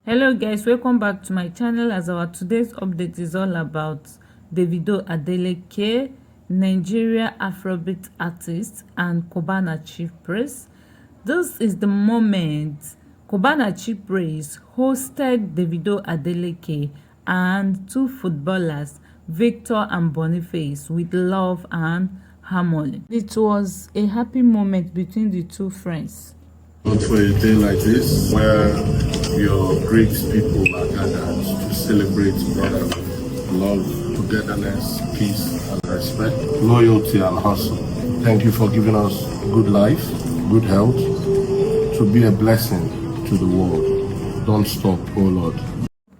Hello guys, welcome back to my channel. As our today's update is all about Davido Adeleke, Nigeria Afrobeat artist, and cubana ChiefPriest. This is the moment cubana ChiefPriest hosted Davido Adeleke and two footballers, Victor and Boniface, with love and harmony. It was a happy moment between the two friends. Look for a day like this where your great people are gathered to celebrate brotherhood, love, togetherness, peace and respect, loyalty and hustle. Thank you for giving us good life, good health, to be a blessing to the world. Don't stop, oh Lord.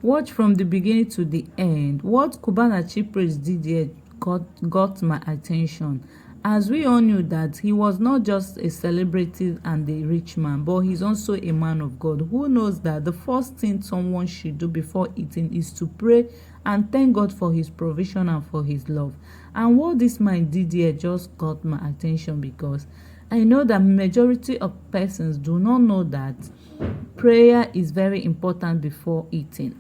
Watch from the beginning to the end. What cubana ChiefPriest did here got my attention, as we all knew that he was not just a celebrity and a rich man, but he's also a man of God who knows that the first thing someone should do before eating is to pray and thank God for his provision and for his love. And what this man did here just got my attention, because I know that majority of persons do not know that prayer is very important before eating.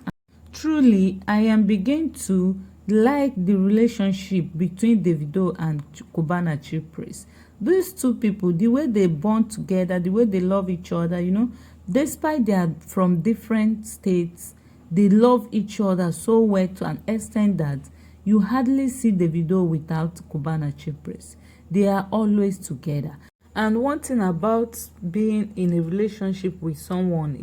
Truly, I am beginning to like the relationship between Davido and cubana ChiefPriest. These two people, the way they bond together, the way they love each other, despite they are from different states, they love each other so well to an extent that you hardly see Davido without cubana ChiefPriest. They are always together. And one thing about being in a relationship with someone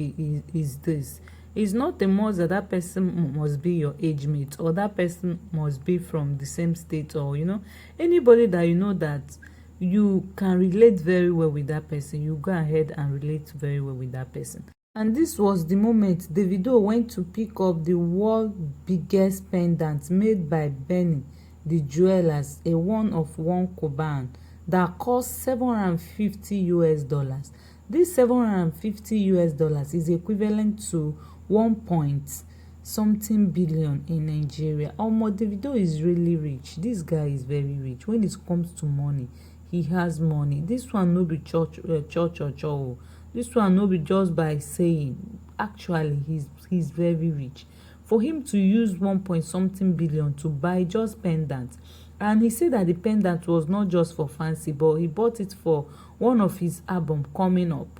is this. It's not a must that that person must be your age mate, or that person must be from the same state, or anybody that you know that you can relate very well with that person, you go ahead and relate very well with that person. And this was the moment Davido went to pick up the world's biggest pendant made by Benny the jewelers, a one-of-one cuban that cost $750. This $750 is equivalent to 1 point something billion in Nigeria. Davido is really rich. This guy is very rich. When it comes to money, he has money. This one no be church. This one no be just by saying. Actually, he's very rich. For him to use 1 point something billion to buy just pendant, and he said that the pendant was not just for fancy, but he bought it for one of his album coming up.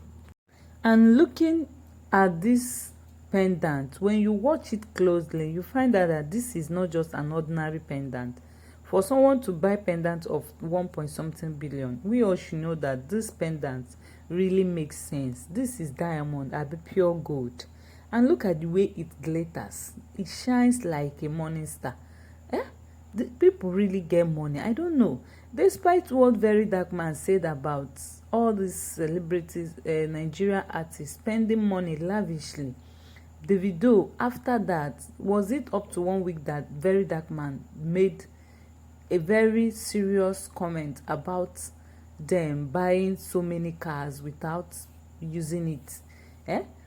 And looking at this pendant, when you watch it closely, you find out that this is not just an ordinary pendant. For someone to buy pendant of 1 point something billion, we all should know that this pendant really makes sense. This is diamond at the pure gold, and look at the way it glitters. It shines like a morning star. The people really get money. I don't know, despite what Very Dark Man said about all these celebrities, Nigeria artists spending money lavishly, Davido, after that, was it up to 1 week that Very Dark Man made a very serious comment about them buying so many cars without using it?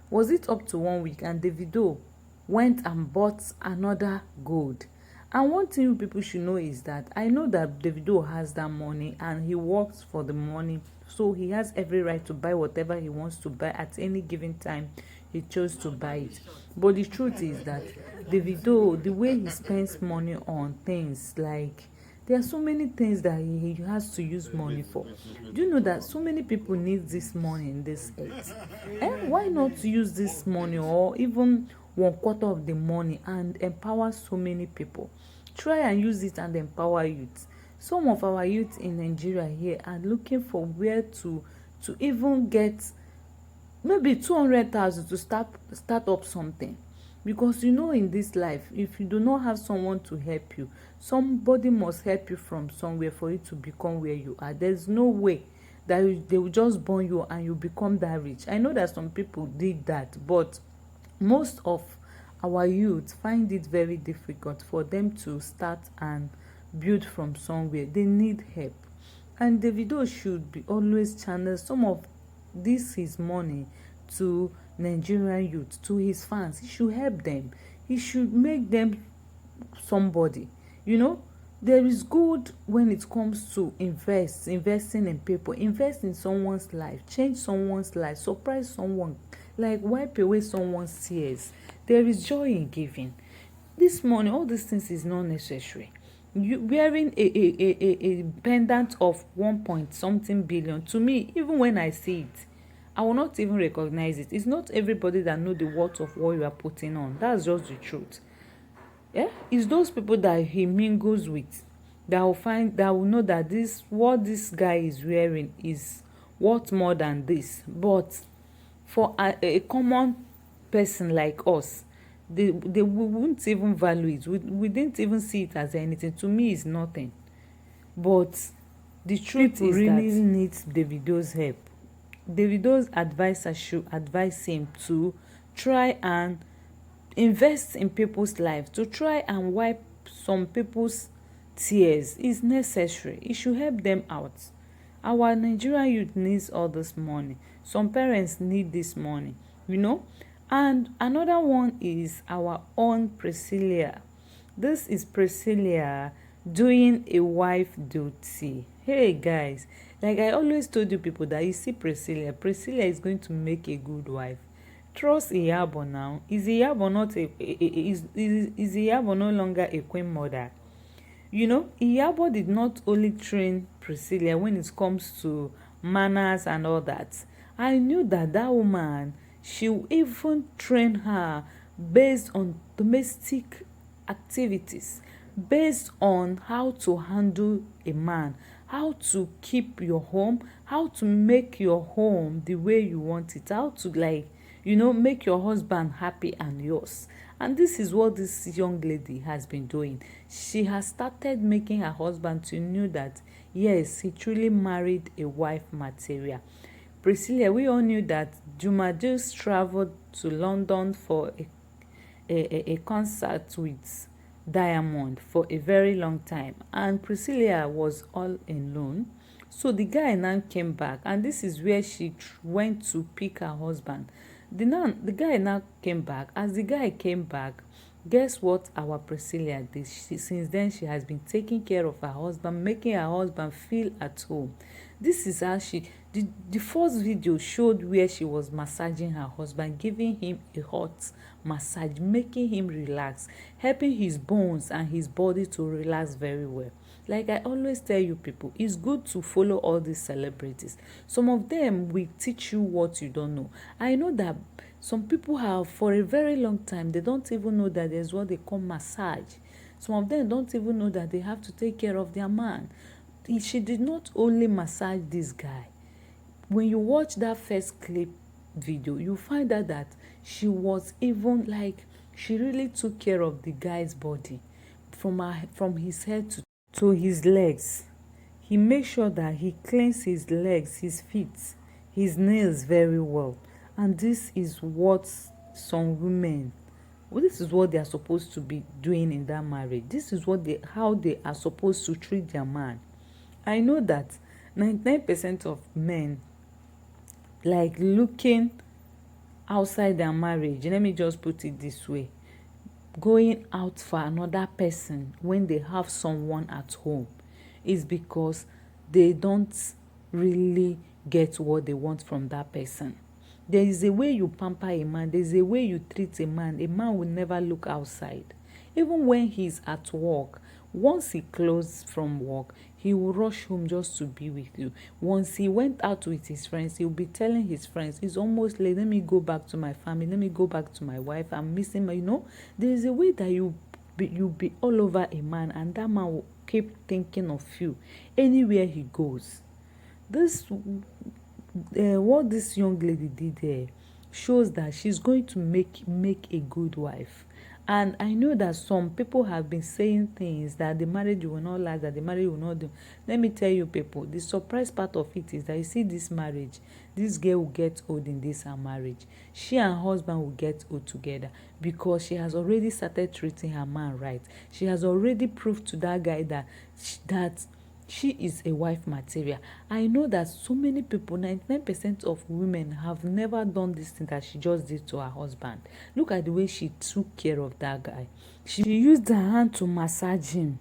Was it up to 1 week and Davido went and bought another gold? And one thing people should know is that I know that Davido has that money and he works for the money, so he has every right to buy whatever he wants to buy at any given time he chose to buy it. But the truth is that Davido, the way he spends money on things, like there are so many things that he has to use money for. Do you know that so many people need this money in this earth? Why not use this money, or even 1/4 of the money, and empower so many people? Try and use it and empower youth. Some of our youth in Nigeria here are looking for where to even get maybe 200,000 to start up something. Because in this life, if you do not have someone to help you, somebody must help you from somewhere for you to become where you are. There's no way that they will just born you and you become that rich. I know that some people did that, but most of our youth find it very difficult for them to start and build from somewhere. They need help, and Davido should be always channel some of his money to Nigerian youth, to his fans. He should help them. He should make them somebody. There is good when it comes to investing in people. Invest in someone's life, change someone's life, surprise someone, like wipe away someone's tears. There is joy in giving. This money, all these things is not necessary. You wearing a pendant of 1 point something billion, to me, even when I see it, I will not even recognize it. It's not everybody that know the worth of what you are putting on. That's just the truth. Yeah, it's those people that he mingles with that will know that this what this guy is wearing is worth more than this. But for a common person like us, they wouldn't even value it. We didn't even see it as anything. To me, it's nothing. But the truth people is really that needs Davido's help. Davido's advisor should advise him to try and invest in people's lives, to try and wipe some people's tears is necessary. It should help them out. Our Nigerian youth needs all this money. Some parents need this money, you know. And another one is our own Priscilla. This is Priscilla doing a wife duty. Hey guys, like I always told you people that you see Priscilla is going to make a good wife. Trust Iyabo now. Is Iyabo not is Iyabo no longer a queen mother? You know, Iyabo did not only train Priscilla when it comes to manners and all that. I knew that that woman, she will even train her based on domestic activities, based on how to handle a man, how to keep your home, how to make your home the way you want it, how to, like, you know, make your husband happy and yours. And this is what this young lady has been doing. She has started making her husband to know that yes, he truly married a wife material. Priscilla, we all knew that Juma just traveled to London for a concert with Diamond for a very long time, and Priscilla was all alone. So the guy now came back, and this is where she went to pick her husband. The guy now came back. As the guy came back, guess what our Priscilla did? Since then, she has been taking care of her husband, making her husband feel at home. This is how the first video showed where she was massaging her husband, giving him a hot massage, making him relax, helping his bones and his body to relax very well. Like I always tell you people, it's good to follow all these celebrities. Some of them will teach you what you don't know. I know that some people have, for a very long time, they don't even know that there's what they call massage. Some of them don't even know that they have to take care of their man. She did not only massage this guy. When you watch that first clip video, you find out that she was even like, she really took care of the guy's body from his head to his legs. He makes sure that he cleans his legs, his feet, his nails very well. And this is what some women, this is what they are supposed to be doing in that marriage. This is what how they are supposed to treat their man. I know that 99% of men like looking outside their marriage, let me just put it this way, going out for another person when they have someone at home is because they don't really get what they want from that person. There is a way you pamper a man, there is a way you treat a man. A man will never look outside. Even when he's at work, once he closes from work, he will rush home just to be with you. Once he went out with his friends, he'll be telling his friends, it's almost late, let me go back to my family, let me go back to my wife, I'm missing my, you know. There is a way that you be all over a man, and that man will keep thinking of you anywhere he goes. This what this young lady did there shows that she's going to make a good wife. And I know that some people have been saying things that the marriage will not last, that the marriage will not do. Let me tell you people, the surprise part of it is that you see this marriage, this girl will get old in this her marriage. She and her husband will get old together because she has already started treating her man right. She has already proved to that guy that she is a wife material. I know that so many people, 99% of women have never done this thing that she just did to her husband. Look at the way she took care of that guy. She used her hand to massage him.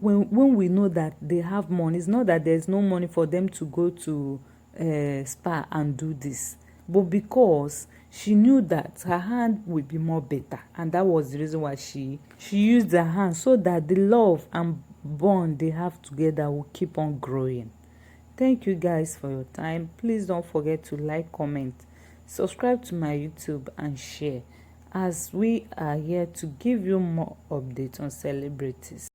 When we know that they have money, it's not that there's no money for them to go to spa and do this. But because she knew that her hand would be more better, and that was the reason why she used her hand, so that the love and bond they have together will keep on growing. Thank you guys for your time. Please don't forget to like, comment, subscribe to my YouTube, and share, as we are here to give you more updates on celebrities.